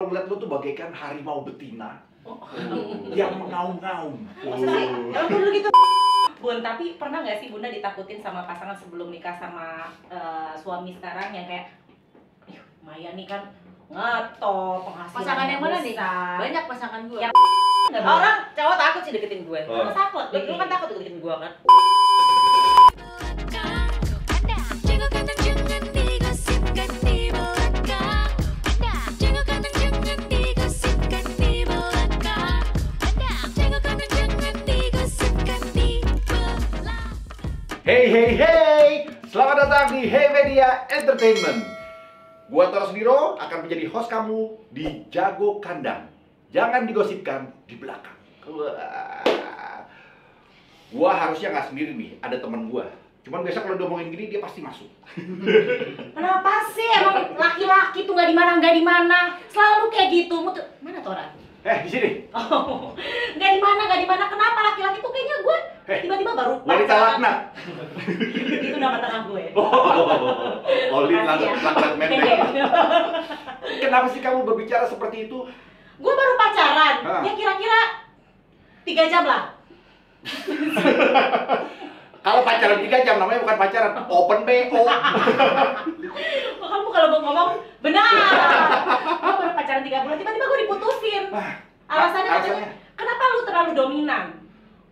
kalau ngeliat lu tuh bagaikan harimau betina yang mengaum-ngaum. Maksudnya, emang dulu gitu. Bun, tapi pernah nggak sih Bunda ditakutin sama pasangan sebelum nikah sama suami sekarang yang kayak, Maya nih kan ngetop, penghasilan Pasangan yang mana nih? besar. Banyak pasangan gue. Yang Orang cowok takut sih deketin gue. Oh. takut, Lu kan takut deketin gue kan? Hey hey hey, selamat datang di Hey Media Entertainment. Gua Toro Sudiro akan menjadi host kamu di Jago Kandang. Jangan digosipkan di belakang. Gua harusnya nggak sendiri nih, ada teman gua. Cuman biasa kalau diomongin gini dia pasti masuk. Kenapa sih emang laki-laki tuh nggak di mana, selalu kayak gitu. Mana Toran? Di sini. Oh, nggak di mana. Kenapa laki-laki tuh kayaknya gue tiba-tiba baru Wanita laknat. Itu nama tengah gue. Olin Makasih ya. laknat mendek. Kenapa sih kamu berbicara seperti itu? Gue baru pacaran, Hah? ya kira-kira 3 jam lah. Kalau pacaran 3 jam namanya bukan pacaran, open BO. Kamu kalau mau ngomong benar. Gue baru pacaran 3 bulan, tiba-tiba gue diputusin. Alasannya katanya, kenapa lu terlalu dominan?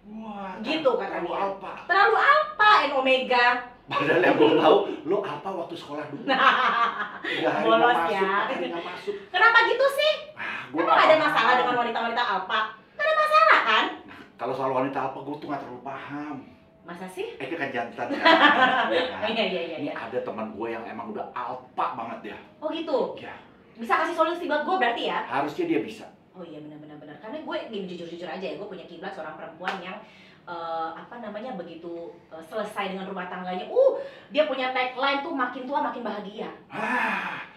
Wah, Gitu terlalu katanya. alpha. Terlalu alpha and omega. Padahal yang gue tahu, lo alpha waktu sekolah dulu. 3 hari Bolos nggak masuk, ya. 4 hari nggak masuk. Kenapa gitu sih? Gua Emang nggak ada paham. masalah dengan wanita-wanita alpha? Gak ada masalah kan? Kalau soal wanita alpha, gue tuh nggak terlalu paham. Masa sih? Itu kan jantan kan? Iya. Ini ada teman gue yang emang udah alpha banget ya. Oh gitu? Ya, Bisa kasih solusi buat gue berarti ya? harusnya dia bisa. Oh iya benar. Karena gue gini jujur aja ya, gue punya kiblat seorang perempuan yang begitu selesai dengan rumah tangganya, dia punya tagline tuh makin tua makin bahagia.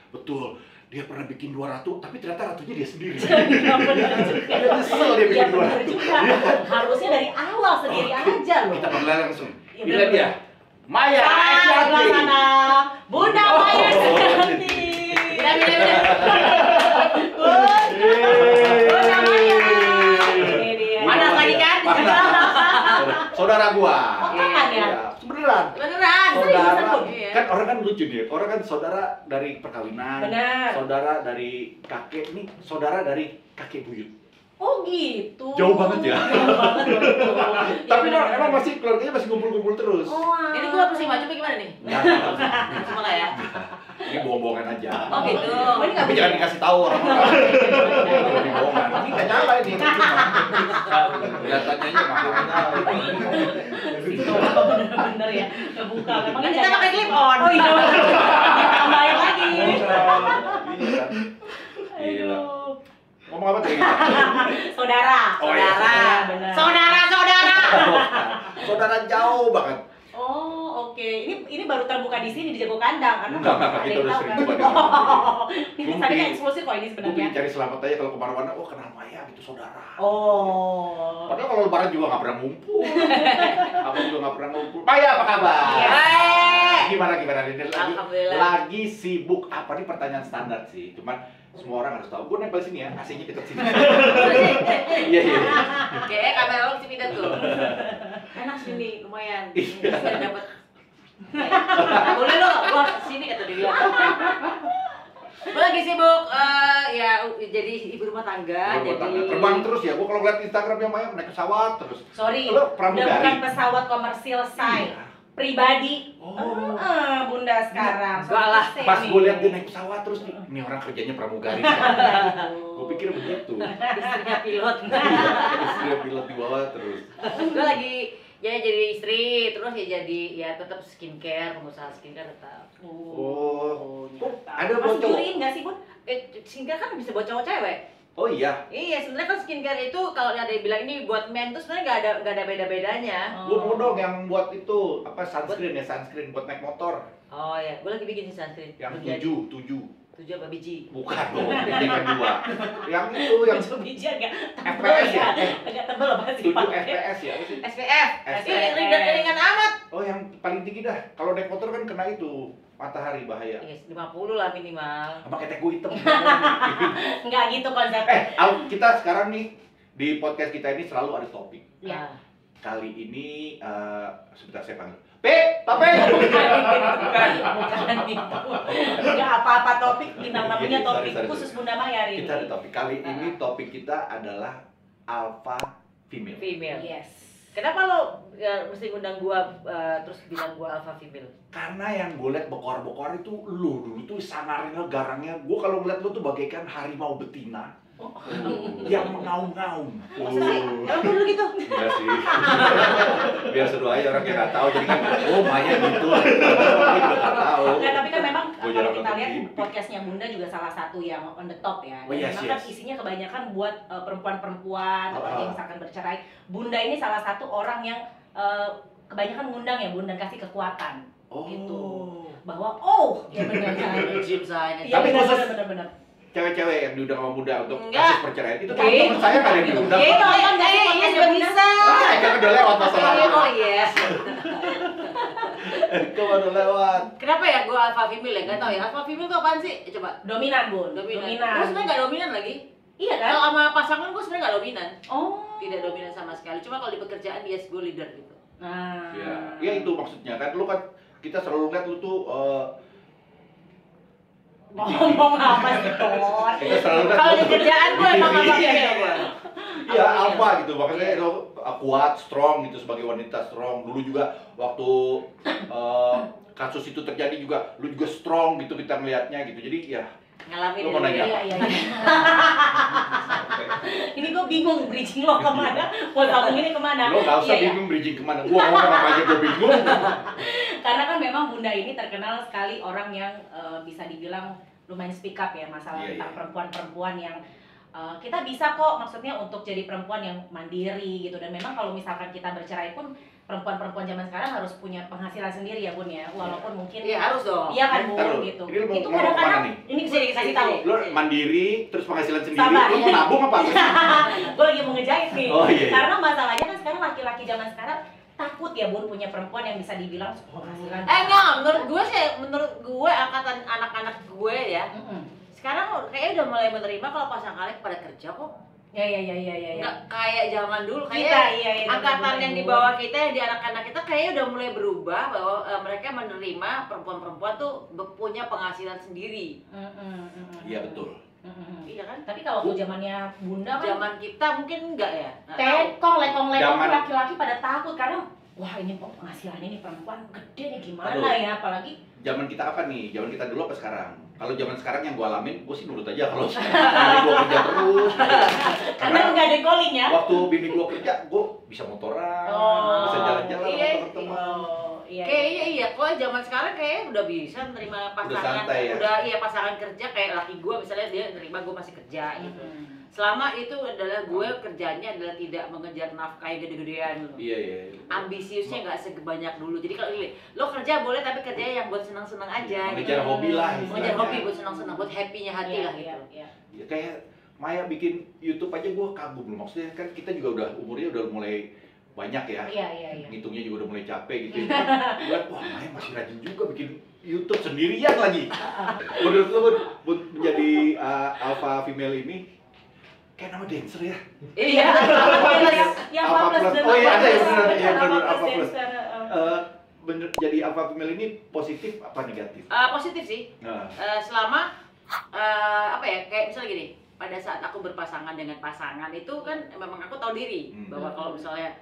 Betul. Dia pernah bikin 2 ratu, tapi ternyata ratunya dia sendiri. Iya benar juga. Dia nyesel dia Iya bikin 2 benar ratu. juga. Harusnya dari awal sendiri aja loh. Kita panggil langsung. Iya, Bila bener. dia. Maya Sebelah Estianti. sana, Bunda Oh. Maya Estianti. Bila. Bunda Maya. Ini dia. Panas lagi kan? Saudara gua. Oh, kapan ya? Beneran. Beneran. Saudara, Iya. kan orang kan lucu dia. Orang kan saudara dari perkawinan. Benar. Saudara dari kakek, nih saudara dari kakek buyut. Oh gitu. Jauh banget ya. Jauh banget loh itu. Tapi Iya, emang benar. masih keluarganya masih ngumpul-ngumpul terus. Oh, Ini gue harus maju apa gimana nih? Enggak. Semua lah ya. Ini bohong-bohongan aja. Oh gitu. Oh, ini nggak Tapi jangan dikasih tahu orang-orang. Ini bohongan. Ini nggak nyala ini. Kelihatannya aja nggak Bener ya, kebuka. Memang Kan kita pakai clip on. Oh iya, ditambahin lagi. Gila. Aduh. Ngomong apa tadi? Saudara. Oh, iya. Bener. Saudara. Saudara jauh banget. Oh oke, ini baru terbuka di sini di Jago Kandang karena Enggak, ada kita yang udah tahu sering kan. buat Ini tadi kan eksklusif kok ini Gue sebenarnya. pengen cari selamat aja kalau kemana-mana. Oh kenal Maya gitu saudara. Oh. Padahal kalau lebaran juga nggak pernah ngumpul. Aku juga nggak pernah ngumpul. Maya apa kabar? Hai. Gimana ini lagi Alhamdulillah. lagi sibuk apa nih pertanyaan standar sih. Cuman semua orang harus tahu. Gue nempel sini ya, AC-nya deket sini. Iya. Kayaknya kamera lo sih pindah tuh. Enak sini, lumayan. Iya. Bisa dapat. Boleh lo, gua sini kata dia. Gue lagi sibuk, ya jadi ibu rumah tangga. Jadi Terbang terus ya. Gue kalau ngeliat Instagramnya Maya naik pesawat terus. Sorry, Lo udah pramugari? bukan pesawat komersil say, Iya. pribadi. Oh. Bunda sekarang. Enggak lah, Pas gue lihat dia naik pesawat terus nih, ini orang kerjanya pramugari. Gue pikir begitu. istrinya pilot. Dia pilot di bawah terus. Gue lagi ya jadi istri, terus ya jadi ya tetap skincare, pengusaha skincare tetap. Oh. Kok ada Ada buat cowok? curiin nggak sih Bun? Skincare kan bisa buat cowok cewek. Oh iya. Iya, sebenarnya kan skincare itu kalau ada yang bilang ini buat men tuh sebenarnya nggak ada beda-bedanya. Gue mau dong yang buat itu apa sunscreen buat naik motor. Oh ya, gue lagi bikin sunscreen. Yang Menjadi- 7. 7 apa biji? Bukan dong, ini kan 2. Yang itu yang 7 biji agak tebel FPS ya? agak tebel apa sih 7 pakai? FPS ya apa sih? SPF. SPF. Ini ringan amat. Oh yang paling tinggi dah. Kalau naik motor kan kena itu matahari bahaya. Yes, 50 lah minimal. Sama ketek gue hitam. Nggak gitu konsepnya. Kita sekarang nih di podcast kita ini selalu ada topik. Ya. Kali ini sebentar saya panggil. Tape. Bukan itu. Nggak apa-apa topik, bintang tamunya topik Sorry. khusus Bunda Maya hari ini. Kita ada topik. Kali ini topik kita adalah alpha female. Female. Yes. Kenapa lo mesti ngundang gua terus bilang gua alpha female? Karena yang gue liat bekor-bekor itu lu dulu tuh samarinnya garangnya. Gue kalau ngeliat lu tuh bagaikan harimau betina yang mengaum-ngaum. Masa sih? Emang dulu gitu? Enggak sih. Biar seru aja orang yang nggak tahu jadi kan Maya gitu. Kita nggak tahu. Nggak, tapi kan memang Gua kalau jarang kita nonton lihat TV. podcastnya Bunda juga salah satu yang on the top ya. Oh, yes, memang kan yes. isinya kebanyakan buat perempuan-perempuan, apalagi yang misalkan bercerai. Bunda ini salah satu orang yang kebanyakan ngundang ya Bunda, kasih kekuatan. Gitu. Bahwa ya benar kan. Cium saya. Iya Tapi khusus- benar. Cewek-cewek yang diundang sama Bunda untuk Enggak. kasus perceraian itu teman-teman saya nggak ada yang diundang. Iya, Iya, juga bisa. Kan udah lewat masalahnya. Oh iya. Itu udah lewat. Kenapa ya gua alpha female ya? Enggak tahu ya. Alpha female itu apaan sih? Coba. Dominan, Bun. Dominan. Gua sebenarnya enggak dominan lagi. Iya kan? Kalau sama pasangan gua sebenarnya enggak dominan. Oh. Tidak dominan sama sekali. Cuma kalau di pekerjaan yes gua leader gitu. Nah. Ya itu maksudnya kan lu kan kita selalu lihat lu tuh Ngomong apa sih, Tor? kita selalu lihat Kalau lu di tuh kerjaan gua di emang TV. alpha female gua. Iya, Alpha female. alpha gitu. Makanya lo kuat, strong gitu sebagai wanita strong. Dulu juga waktu kasus itu terjadi juga lu juga strong gitu kita melihatnya gitu. Jadi ya Ngalamin Lu mau nanya? Iya. Ini gue bingung bridging lo kemana, mau sambung ini kemana? lo gak usah Iya, iya. bingung bridging kemana. Gua ngomong apa aja gue bingung. Karena kan memang Bunda ini terkenal sekali orang yang bisa dibilang lumayan speak up ya masalah Iya, tentang iya. perempuan-perempuan yang kita bisa kok maksudnya untuk jadi perempuan yang mandiri gitu, dan memang kalau misalkan kita bercerai pun perempuan-perempuan zaman sekarang harus punya penghasilan sendiri ya Bun ya, walaupun mungkin Iya harus dong. iya kan Ntar Bun lu, gitu. ini lu mau Itu ngomong kadang-kadang kemana nih? ini bisa dikasih tahu. Lo mandiri terus penghasilan sendiri. Sabar. Lo mau nabung apa? Gue lagi mau ngejahit nih. Oh, iya. Karena masalahnya kan sekarang laki-laki zaman sekarang takut ya Bun punya perempuan yang bisa dibilang penghasilan. Enggak, menurut gue angkatan anak-anak gue ya. Sekarang kayaknya udah mulai menerima kalau pasangannya pada kerja kok. Ya. Nggak kayak zaman dulu, Kita kayak iya. angkatan yang di bawah kita, yang di anak-anak kita kayaknya udah mulai berubah bahwa mereka menerima perempuan-perempuan tuh punya penghasilan sendiri. Iya betul. Iya kan? Tapi kalau waktu zamannya Bunda kan Zaman kita mungkin enggak ya? Nggak tahu. tekong lekong Zaman- laki-laki pada takut karena wah ini kok penghasilan ini perempuan gede nih gimana Aduh. ya, apalagi Zaman kita apa nih? Zaman kita dulu apa sekarang? Kalau zaman sekarang yang gue alamin, gue sih nurut aja kalau gue kerja terus. karena nggak ada calling ya. Waktu bini gue kerja, gue bisa motoran, bisa jalan-jalan iya. sama teman-teman. Iya. Kayaknya iya, kalau zaman sekarang kayaknya udah bisa nerima pasangan, santai ya? udah iya pasangan kerja kayak laki gue misalnya dia nerima gue masih kerja gitu. Selama itu adalah gue kerjanya adalah tidak mengejar nafkah yang gede-gedean gitu. Iya. Ambisiusnya nggak sebanyak dulu. Jadi kalau ini lo kerja boleh tapi kerjanya yang buat senang-senang aja. Mengejar hobi lah Mengejar istilahnya. hobi buat senang-senang, buat happy-nya hati lah gitu. Iya. Ya, kayak Maya bikin YouTube aja gue kagum loh. Maksudnya kan kita juga udah umurnya udah mulai banyak ya. Iya. Ngitungnya juga udah mulai capek gitu. Buat wah Maya masih rajin juga bikin YouTube sendirian lagi. Menurut lo Bun, menjadi alpha female ini kayak nama dancer ya? Iya. Yang Alpha plus plus. dan Oh iya, ada ya, plus. bener, iya, bener, Alpha Alpha plus. dancer, Bener, jadi alpha female ini positif apa negatif? Positif sih. Nah, Selama apa ya, kayak misalnya gini, pada saat aku berpasangan dengan pasangan itu kan memang aku tahu diri bahwa kalau misalnya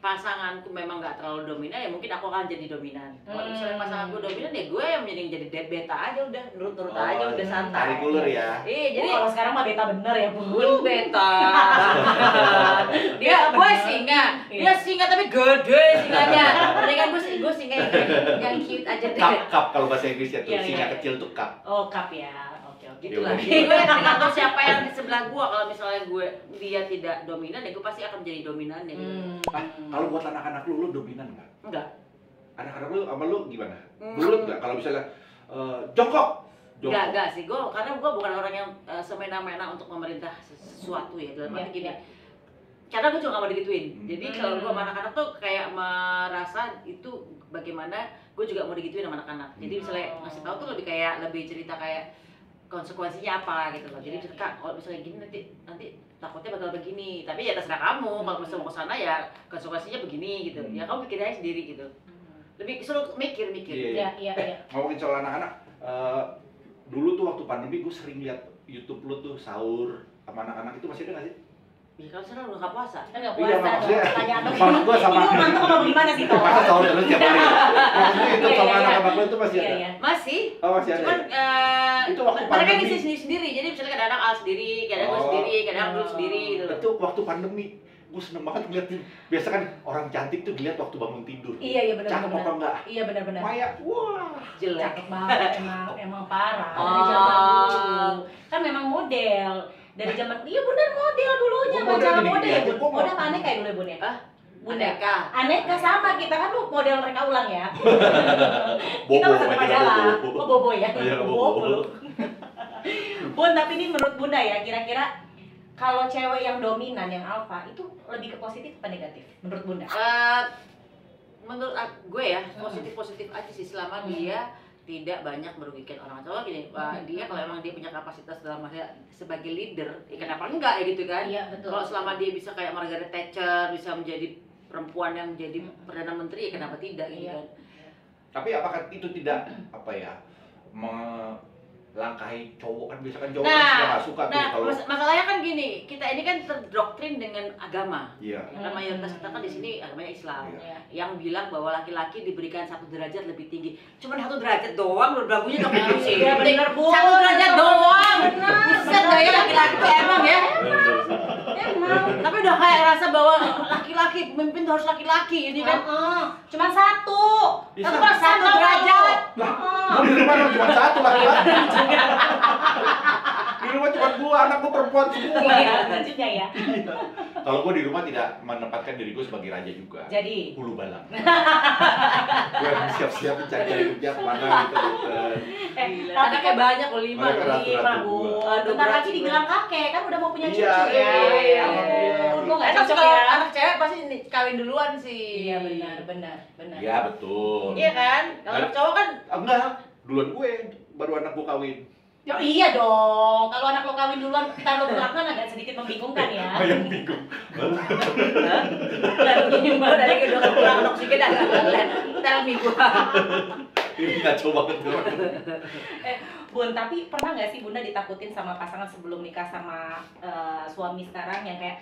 pasanganku memang nggak terlalu dominan ya mungkin aku akan jadi dominan. Kalau misalnya pasanganku dominan ya gue yang jadi beta aja udah, nurut-nurut aja udah santai. tarik ulur ya. Iya, jadi kalau sekarang mah beta bener ya Bun. beta. Gue singa. Dia singa tapi gede singanya. Mendingan gue singa yang cute aja deh. Cup kalau bahasa Inggrisnya tuh, Iya, singa iya. kecil tuh cup. Oh cup ya. Oke. Gitu lah. Iya, Jadi gue tergantung siapa yang di sebelah gue. Kalau misalnya dia tidak dominan, ya gue pasti akan jadi dominan ya. Kalau buat anak-anak lu dominan nggak? Enggak. Anak-anak lu sama lu gimana? Hmm. Nurut nggak? Kalau misalnya jongkok? Enggak sih, karena gue bukan orang yang semena-mena untuk memerintah sesuatu ya. Dalam arti gini, karena gue juga gak mau digituin. Jadi kalau gue sama anak-anak tuh kayak merasa itu bagaimana gue juga mau digituin sama anak-anak. Jadi misalnya ngasih tahu tuh lebih cerita kayak konsekuensinya apa gitu loh. Jadi cerita kalau misalnya gini nanti takutnya bakal begini. Tapi ya terserah kamu. Kalau misalnya mau kesana ya konsekuensinya begini gitu. Ya kamu pikir aja sendiri gitu. Lebih suruh mikir. Iya. Ngomongin soal anak-anak, dulu tuh waktu pandemi gue sering lihat YouTube lu tuh sahur sama anak-anak, itu masih ada nggak sih? Ya kalau sekarang udah gak puasa. Kan nggak Iya, puasa maksudnya- dong. Tanya dong. maksud gua sama- Ini lu ngantuk apa gimana sih, Toh? Masa sahur terus tiap hari? Maksudnya YouTube sama Iya. anak-anak lu itu masih ada? Iya. Masih. Oh masih ada? Cuman Itu waktu mereka pandemi. ngisi sendiri. Jadi misalnya kadang-kadang Al sendiri, kadang gue Oh. sendiri, kadang gue sendiri gitu loh. Itu waktu pandemi, gue seneng banget ngeliatin. Biasa kan orang cantik tuh dilihat waktu bangun tidur. Iya benar. Cakep apa enggak? Iya benar. Maya, wah. Jelek. Cakep banget, emang parah. Oh. Dari zaman dulu kan memang model. Dari zaman iya benar model dulunya, Oh, model majalah gini-gini model ya aja, Bun. gua mau- Model apa aneka ya dulu ya Bun ya? Bunda. Boneka. Aneka sama kita kan tuh model reka ulang ya. Bobo, Kita masuk ke majalah. bobo. Oh bobo ya. Iya, Bobo. bobo. Bun, tapi ini menurut Bunda ya, kira-kira kalau cewek yang dominan, yang alpha itu lebih ke positif apa negatif menurut Bunda? Menurut gue ya positif aja sih selama dia tidak banyak merugikan orang. Contoh gini, dia kalau emang dia punya kapasitas dalam hal sebagai leader, ya kenapa enggak ya gitu kan? Iya betul. Kalau selama dia bisa kayak Margaret Thatcher, bisa menjadi perempuan yang menjadi perdana menteri, ya kenapa tidak gitu Iya. kan? Tapi apakah itu tidak apa ya melangkahi cowok kan, biasa kan cowok kan suka nggak suka tuh kalau masalahnya kan gini, kita ini kan terdoktrin dengan agama. iya. Kan mayoritas kita kan di sini agamanya Islam. Iya. Yang bilang bahwa laki-laki diberikan 1 derajat lebih tinggi. Cuman 1 derajat doang, menurut bagunya udah kayak sih. Iya bener Bu. 1 derajat doang. Benar. Buset dah ya laki-laki tuh emang ya. Emang. Tapi udah kayak rasa bahwa laki-laki pemimpin tuh harus laki-laki ini kan. Cuman satu. Bisa. Satu persen 1 derajat. Lah, gua di rumah cuma satu laki-laki. Di rumah cuma gua, anak gua perempuan semua. Iya, benar juga ya. Kalau gua di rumah tidak menempatkan diri gua sebagai raja juga. Jadi Hulu balang. Gua harus siap-siap cari kerja kemana gitu. Gila. tapi Anaknya banyak loh 5 Mereka loh. rata-rata lima Bu. dua. Bentar lagi dibilang kakek kan udah mau punya Iya, cucu ya. iya. Kok nggak Enak cocok kalau ya? anak cewek pasti kawin duluan sih. Iya benar. Iya betul. Iya kan? Kalau anak cowok kan Enggak, duluan gue baru anak gua kawin. Ya, iya dong. Kalau anak lo kawin duluan, ntar lo belakangan agak sedikit membingungkan ya. Yang bingung. gimana dari kedua kekurangan oksigen agak ngeliat. Tell me gua. Ini ngaco banget gua. Bun, tapi pernah nggak sih Bunda ditakutin sama pasangan sebelum nikah sama suami sekarang yang kayak,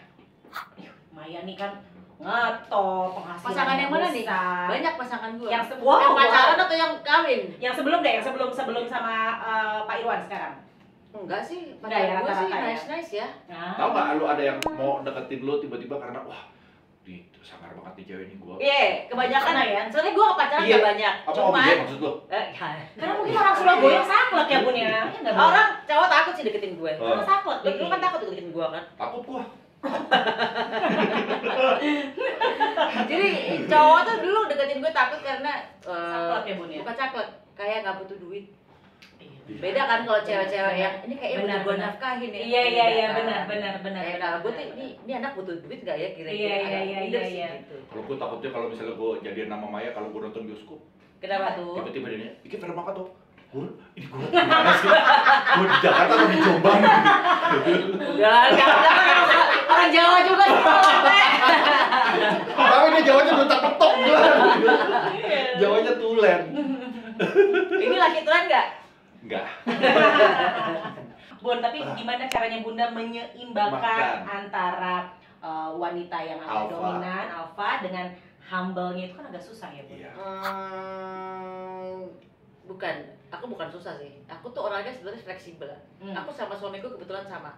"Ih, Maya nih kan ngetop, penghasilan Pasangan yang mana nih? besar." Banyak pasangan gua. Yang Yang pacaran atau yang kawin? Yang sebelum deh, yang sebelum sama Pak Irwan sekarang. Enggak sih, Enggak ya, pacaran gua sih rata-rata ya? nice ya. Nah, Tahu nggak lu ada yang mau deketin lu tiba-tiba karena wah, itu sangar banget nih cewek ini gua. Iya, kebanyakan Pernah ya? soalnya gua pacaran Iya. nggak banyak. Apa Cuman objek maksud lu? karena mungkin orang Surabaya saklek ya Bun ya. Iya nggak, Bun? orang cowok takut sih deketin gue. Oh. Orang saklek. Lu kan takut deketin gua kan. Takut gua. Jadi cowok tuh dulu deketin gue takut karena Saklek ya Bun ya. bukan caklek, kayak nggak butuh duit. Iya. Beda kan kalau cewek-cewek yang ini kayaknya Benar, butuh gue benar. nafkahin ya. Iya Beda kan. benar. Kayak nah, gue tuh ini anak butuh duit nggak ya kira-kira? Iya, Agak iya, minder iya, sih iya. gitu. Kalau gua takutnya kalau misalnya gua jadian sama Maya kalau gua nonton bioskop, Kenapa Tuh. tuh? tiba-tiba dia nanya, "Iki film apa tuh?" Ini gua di mana sih? Gua di Jakarta atau di Jombang? Jangan orang Jawa juga Tapi dia Jawanya belum tak petok gua. Jawanya tulen. Ini laki tulen nggak? Enggak. Bun, tapi gimana caranya Bunda menyeimbangkan Makan. antara wanita yang agak Alpha. dominan, alpha dengan humble-nya itu kan agak susah ya Bun? Iya. Bukan, aku bukan susah sih. Aku tuh orangnya sebenarnya fleksibel. Aku sama suamiku kebetulan sama.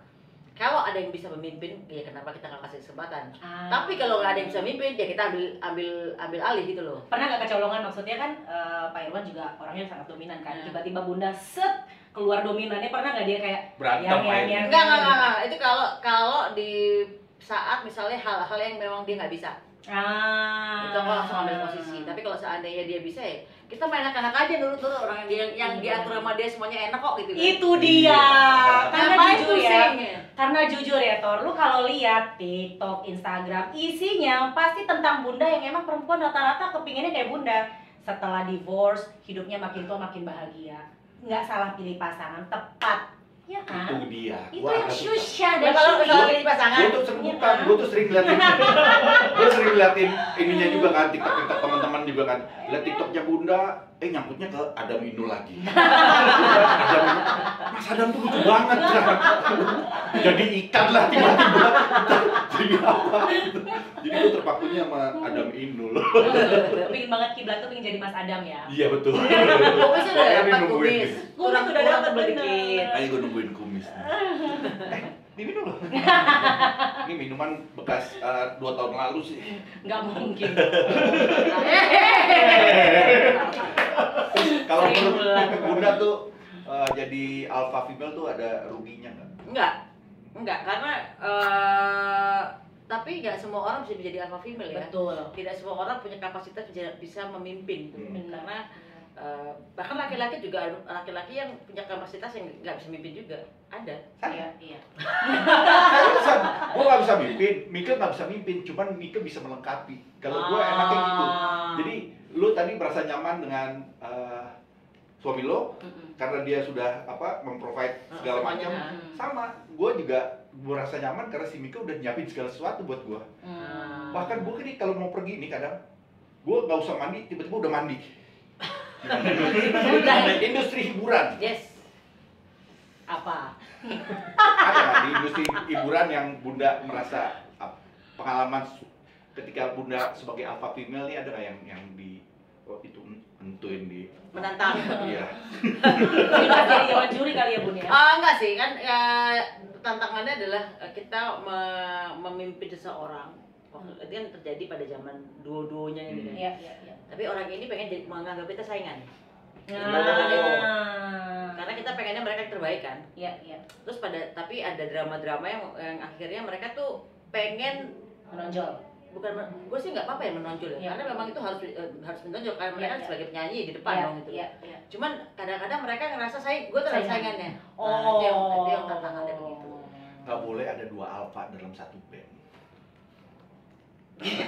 Kalau ada yang bisa memimpin, ya kenapa kita nggak kasih kesempatan? Tapi kalau nggak ada yang bisa memimpin, ya kita ambil alih gitu loh. Pernah nggak kecolongan? Maksudnya kan Pak Irwan juga orangnya sangat dominan kan. Hmm. Tiba-tiba Bunda set keluar dominannya, pernah nggak dia kayak Berantem main. Enggak. Itu kalau di saat misalnya hal-hal yang memang dia nggak bisa. Itu aku langsung ambil posisi. Tapi kalau seandainya dia bisa ya kita main anak-anak aja nurut orang yang diatur sama dia semuanya enak kok gitu kan. Itu dia. Karena Ngapain jujur ya. pusing? Karena jujur ya Tor, lu kalau lihat TikTok, Instagram, isinya pasti tentang bunda yang emang perempuan rata-rata kepinginnya kayak bunda. Setelah divorce, hidupnya makin tua makin bahagia. Nggak salah pilih pasangan, tepat. Ya kan? Itu dia. Itu Gua yang agak suka. susah Nah, dan kalau syui. misalnya pilih pasangan, Gue tuh sering liatin, ininya juga kan, TikTok teman-teman juga kan. Lihat TikToknya Bunda, nyangkutnya ke Adam Inul lagi. Mas Adam tuh lucu banget kan. Jadi ikan lah tiba-tiba. Jadi apa? Jadi gue terpakunya sama Adam Inul. Pengen banget kiblat tuh pengen jadi Mas Adam ya. Iya betul. kumis udah Pokoknya dapat nungguin kumis. nih. Kumis udah dapet, bener. dikit. Ayo gue nungguin kumis. Diminum loh. Ini minuman bekas 2 tahun lalu sih. Nggak mungkin. Kalau Sering menurut ulang. Bunda tuh jadi alpha female tuh ada ruginya nggak? Enggak, karena tapi nggak semua orang bisa menjadi alpha female ya. Betul. Tidak semua orang punya kapasitas bisa memimpin gitu. Benar. Karena bahkan laki-laki juga ada laki-laki yang punya kapasitas yang nggak bisa mimpin juga ada. Iya, iya. Gue nggak bisa mimpin, Mika nggak bisa mimpin, cuman Mika bisa melengkapi. Kalau gue enaknya gitu. Jadi lu tadi merasa nyaman dengan suami lo karena dia sudah memprovide segala macam. Sama, gue juga merasa nyaman karena si Mika udah nyiapin segala sesuatu buat gue. Bahkan gue nih kalau mau pergi nih kadang gue nggak usah mandi, tiba-tiba udah mandi. Industri hiburan. Yes. Apa? Ada nggak di industri hiburan yang Bunda merasa pengalaman ketika Bunda sebagai alpha female nih ada nggak yang di itu nentuin di Menantang. iya. Ini pas jadi dewan juri kali ya Bun ya? Enggak sih, kan tantangannya adalah kita memimpin seseorang. Itu kan terjadi pada zaman duo-duonya ini kan. Iya, iya, iya. Tapi orang ini pengen menganggap kita saingan. Nah. Karena kita pengennya mereka yang terbaik kan. Iya, iya. Terus tapi ada drama-drama yang akhirnya mereka tuh pengen Menonjol. gue sih nggak apa-apa ya menonjol ya, Iya. karena memang itu harus menonjol karena mereka Iya. sebagai penyanyi di depan Iya, dong gitu. iya, iya. Cuman kadang-kadang mereka ngerasa gue tuh ada saingannya. Oh. Itu yang tantangannya begitu. Nggak boleh ada 2 alpha dalam satu band.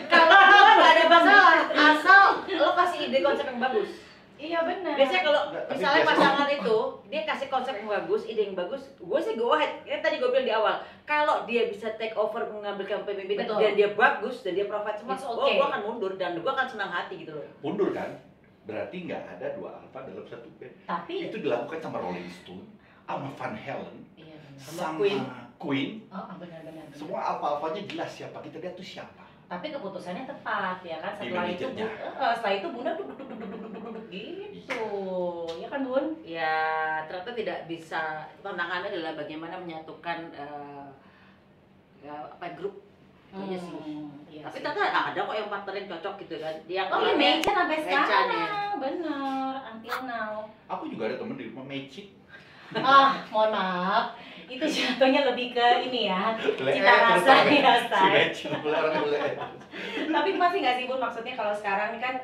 Kalau gue nggak ada masalah, asal lo kasih ide konsep yang bagus. Iya benar. Biasanya kalau Nggak, tapi misalnya biasa- pasangan itu dia kasih konsep yang bagus, ide yang bagus, gue sih go ahead. Kan tadi gue bilang di awal, kalau dia bisa take over mengambil kepemimpinan Betul. dan dia bagus dan dia provide semua, It's okay. gue akan mundur dan gue akan senang hati gitu loh. Mundur kan? Berarti nggak ada 2 alpha dalam satu band. Tapi Itu dilakukan sama Rolling Stone, sama Van Halen, iya, sama Queen. Queen. oh, benar-benar. Semua alpha-alphanya jelas siapa kita lihat tuh siapa. Tapi keputusannya tepat ya kan. Di Setelah itu manajernya. setelah itu Bunda duduk gitu. Ya kan Bun? Ya ternyata tidak bisa, tantangannya adalah bagaimana menyatukan grup. Iya sih. Iya Tapi sih. ternyata ada kok yang partner yang cocok gitu kan. Yang Oh iya, orangnya Mecha sampai Mecha sekarang. nih. Bener, until now. Aku juga ada temen di rumah Magic. Mohon maaf. Itu jatuhnya lebih ke ini ya. Leet, Cita terus rasa sampai ya, si Say. Magic belarang leet. Tapi masih nggak sih Bun, maksudnya kalau sekarang ini kan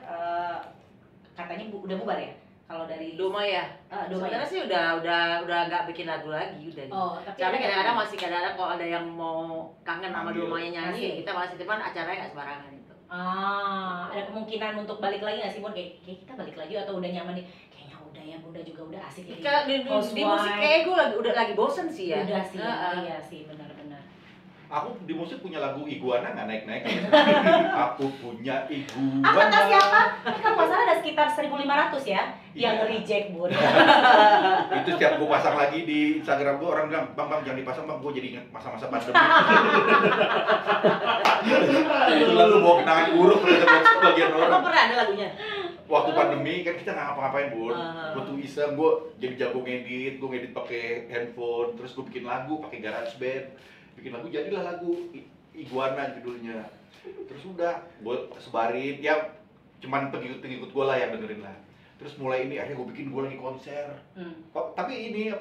katanya udah bubar ya? Kalau dari Doma ya. Doma ya? Sebenarnya sih udah nggak bikin lagu lagi udah. Oh, tapi Tapi ada- kadang-kadang masih kalau ada yang mau kangen sama Manggil. Domanya nyanyi, Masih. kita masih cuman acaranya nggak sembarangan itu. ada kemungkinan untuk balik lagi nggak sih Bun? Kayak kita balik lagi atau udah nyaman nih? Kayaknya udah ya, Bunda juga udah asik ya. Kalau di musik kayak gue udah lagi bosen sih ya. Udah sih, Heeh. iya sih, benar-benar. Aku di musik punya lagu Iguana nggak naik-naik. Aku punya Iguana. Ah, kata siapa? Kan nggak salah ada sekitar 1.500 ya yang Iya. reject Bun. Itu setiap gue pasang lagi di Instagram gue, orang bilang, bang jangan dipasang bang, gue jadi ingat masa-masa pandemi. Itu lagu bawa kenangan buruk buat sebagian Emang orang. pernah ada lagunya? Waktu pandemi kan kita nggak ngapa-ngapain Bun. Ah. Gue tuh iseng, gue jadi jago ngedit, gue ngedit pakai handphone, terus gue bikin lagu pakai GarageBand, bikin lagu jadilah lagu Iguana judulnya. Terus udah, gue sebarin, ya cuman pengikut-pengikut gue lah yang dengerin lah. Terus mulai ini akhirnya gue bikin, gue lagi konser. Tapi ini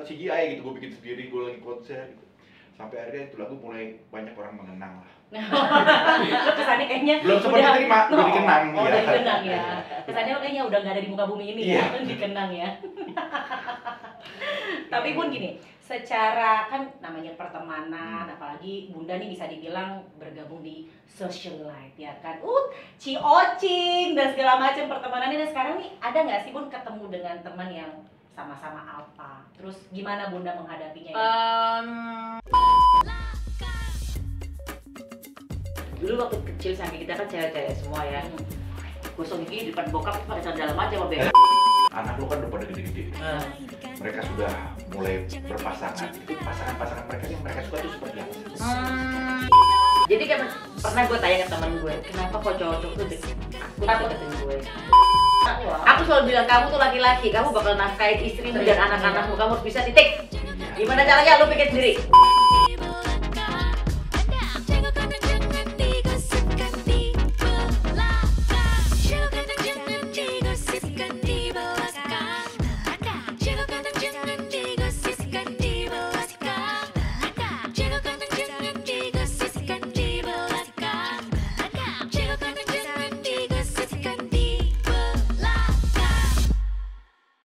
CGI gitu, gue bikin sendiri, gue lagi konser gitu. sampai akhirnya itu lagu mulai banyak orang mengenang lah. Lo kesannya kayaknya Belum sempat diterima, udah dikenang. Oh, ya. udah dikenang ya. Kesannya lo kayaknya udah nggak ada di muka bumi ini Iya. ya, dikenang ya. Tapi Bun gini, secara kan namanya pertemanan, apalagi Bunda nih bisa dibilang bergabung di socialite ya kan, ciocing dan segala macam pertemanannya. Dan sekarang nih ada nggak sih Bun ketemu dengan teman yang sama-sama alpha? Terus gimana Bunda menghadapinya? Dulu waktu kecil saking kita kan cewek-cewek semua ya. Gosong gigi di depan bokap pakai sandal dalam aja sama bebek. Anak lu kan udah pada gede-gede. Mereka sudah mulai berpasangan. Itu pasangan-pasangan mereka yang mereka suka tuh seperti apa? Jadi kan pernah gue tanya ke teman gue, kenapa kok cowok-cowok tuh takut deketin gue? Aku selalu bilang, kamu tuh laki-laki, kamu bakal nafkahin istrimu dan anak-anakmu, kamu harus bisa titik. Gimana caranya? Lu pikir sendiri.